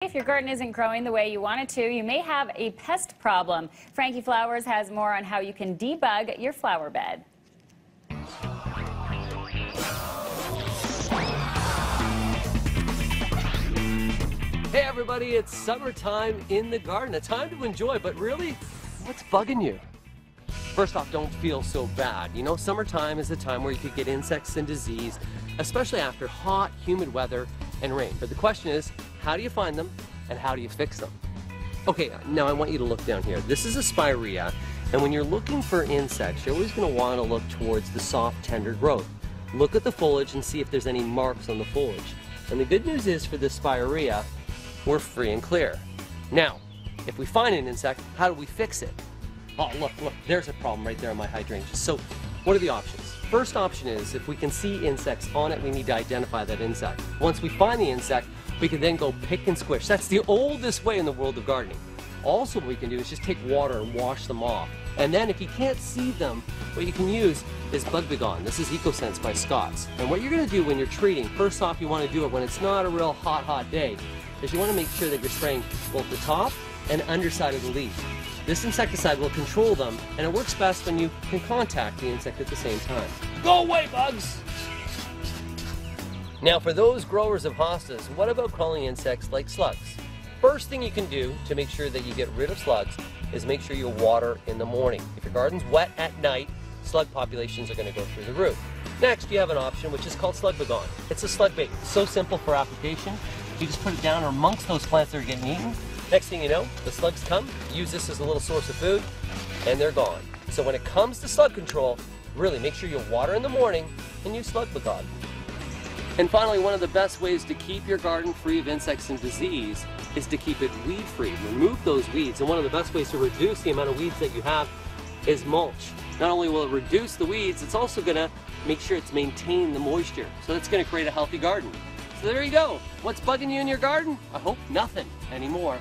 If your garden isn't growing the way you want it to, you may have a pest problem. Frankie Flowers has more on how you can debug your flower bed. Hey everybody, it's summertime in the garden. A time to enjoy, but really, what's bugging you? First off, don't feel so bad. You know, summertime is a time where you could get insects and disease, especially after hot, humid weather and rain. But the question is, how do you find them and how do you fix them? Okay, now I want you to look down here. This is a Spirea, and when you're looking for insects, you're always going to want to look towards the soft, tender growth. Look at the foliage and see if there's any marks on the foliage. And the good news is for this Spirea, we're free and clear. Now, if we find an insect, how do we fix it? Oh, look, there's a problem right there on my hydrangeas. So, what are the options? First option is, if we can see insects on it, we need to identify that insect. Once we find the insect, we can then go pick and squish. That's the oldest way in the world of gardening. Also, what we can do is just take water and wash them off. And then if you can't see them, what you can use is Bug Begone. This is EcoSense by Scott's. And what you're going to do when you're treating, first off, you want to do it when it's not a real hot day, is you want to make sure that you're spraying both the top and underside of the leaf. This insecticide will control them, and it works best when you can contact the insect at the same time. Go away, bugs! Now, for those growers of hostas, what about crawling insects like slugs? First thing you can do to make sure that you get rid of slugs is make sure you water in the morning. If your garden's wet at night, slug populations are going to go through the roof. Next, you have an option which is called Slug Begone. It's a slug bait. It's so simple for application. You just put it down amongst those plants that are getting eaten. Next thing you know, the slugs come, use this as a little source of food, and they're gone. So when it comes to slug control, really make sure you water in the morning and use Slug Begone. And finally, one of the best ways to keep your garden free of insects and disease is to keep it weed-free. Remove those weeds, and one of the best ways to reduce the amount of weeds that you have is mulch. Not only will it reduce the weeds, it's also going to make sure it's maintained the moisture. So that's going to create a healthy garden. So there you go. What's bugging you in your garden? I hope nothing anymore.